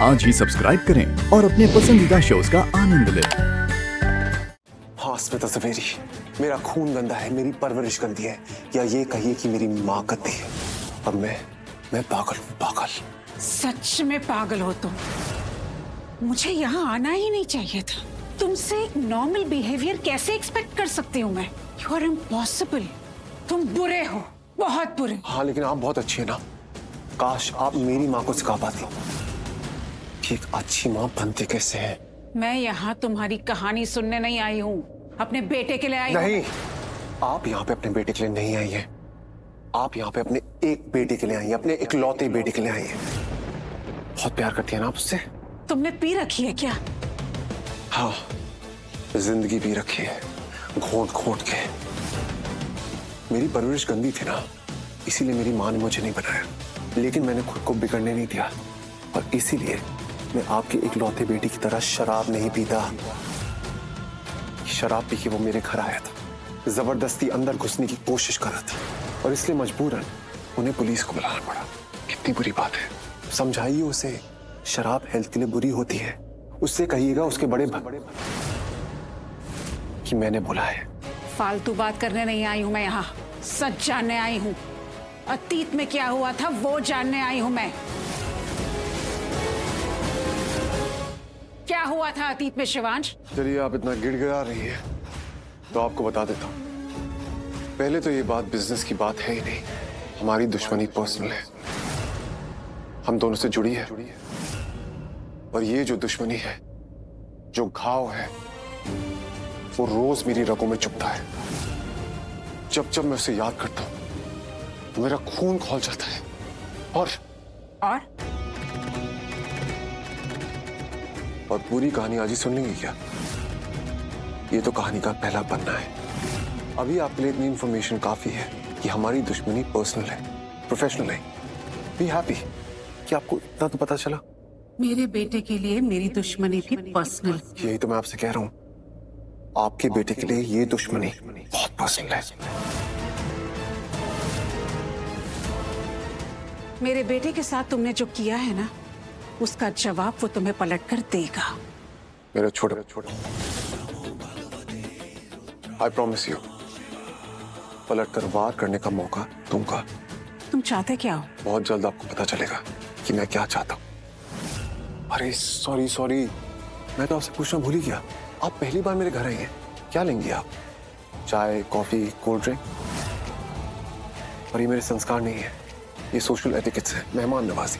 आज ही सब्सक्राइब करें और अपने पसंदीदा शोज का आनंद लें। हाँ स्मिता सवेरी, मेरा खून गंदा है, मेरी परवरिश गंदी है, या ये कहिए कि मेरी माँ गंदी है। अब मैं पागल हूँ, पागल। सच में पागल हो तुम। मुझे यहाँ आना ही नहीं चाहिए था। तुमसे एक नॉर्मल बिहेवियर कैसे एक्सपेक्ट कर सकती हूँ मैं? You are impossible. तुम बुरे हो, बहुत बुरे। हाँ लेकिन आप बहुत अच्छी है ना। काश आप मेरी माँ को सिखा पाती कि एक अच्छी माँ बनती कैसे है। मैं यहाँ तुम्हारी कहानी सुनने नहीं आई हूँ, अपने बेटे के लिए आई हूँ। नहीं, आप यहाँ पे अपने बेटे के लिए नहीं आई है। आप यहाँ पे अपने एक बेटे के लिए आई है, अपने इकलौते बेटे के लिए आई है। बहुत प्यार करती है ना आप उससे। तुमने पी रखी है क्या? हाँ, जिंदगी पी रखी है, घोंट घोंट के। मेरी परवरिश गंदी थी ना, इसीलिए मेरी माँ ने मुझे नहीं बनाया, लेकिन मैंने खुद को बिगड़ने नहीं दिया। और इसीलिए मैं आपके इकलौते बेटी की तरह शराब नहीं पीता। शराब पी के वो मेरे घर आया था, जबरदस्ती अंदर घुसने की कोशिश कर रहा था, और इसलिए मजबूरन उन्हें पुलिस को बुलाना पड़ा। कितनी बुरी बात है। समझाइए उसे, शराब हेल्थ के लिए बुरी होती है। उससे कहिएगा उसके बड़े कि मैंने बोला है। फालतू बात करने नहीं आई हूँ मैं यहाँ, सच जानने आई हूँ। अतीत में क्या हुआ था वो जानने आई हूँ मैं। क्या हुआ था अतीत में शिवांश? चलिए आप इतना गिड़गिड़ा रही है तो आपको बता देता हूँ। पहले तो ये बात बिजनेस की बात है ही नहीं, हमारी दुश्मनी पर्सनल है, हम दोनों से जुड़ी है। और ये जो दुश्मनी है, जो घाव है, वो रोज मेरी रगों में चुभता है। जब जब मैं उसे याद करता हूँ तो मेरा खून खौल जाता है। और पूरी कहानी आज ही सुन लेंगे क्या? ये तो कहानी का पहला पन्ना है। अभी आपके लिए इतनी इंफॉर्मेशन काफी है कि हमारी दुश्मनी पर्सनल है, प्रोफेशनल है। बी हैप्पी कि आपको इतना तो पता चला। मेरे बेटे के लिए मेरी दुश्मनी भी पर्सनल। यही तो मैं आपसे कह रहा हूँ, आपके बेटे के लिए ये दुश्मनी बहुत पर्सनल है। मेरे बेटे के साथ तुमने जो किया है ना, उसका जवाब वो तुम्हें पलट कर देगा। मेरा छोड़ो, आई प्रॉमिस यू, पलट कर वार करने का मौका दूंगा। तुम चाहते क्या हो? बहुत जल्द आपको पता चलेगा कि मैं क्या चाहता हूँ। अरे सॉरी, मैं तो आपसे पूछना भूल ही गया। आप पहली बार मेरे घर आई हैं, क्या लेंगी आप? चाय, कॉफी, कोल्ड ड्रिंक? और ये मेरे संस्कार नहीं है, ये सोशल एटिकेट्स है, मेहमान नवाजी,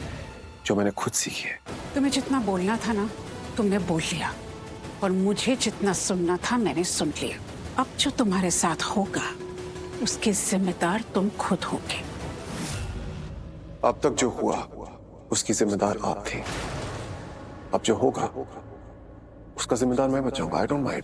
जो मैंने खुद सीखी है। तुम्हें जितना बोलना था ना, तुमने बोल लिया, और मुझे जितना सुनना था मैंने सुन लिया। अब जो तुम्हारे साथ होगा उसके जिम्मेदार तुम खुद होगे। अब तक जो हुआ उसकी जिम्मेदार आप थी, अब जो होगा उसका जिम्मेदार मैं बचाऊंगा। I don't mind.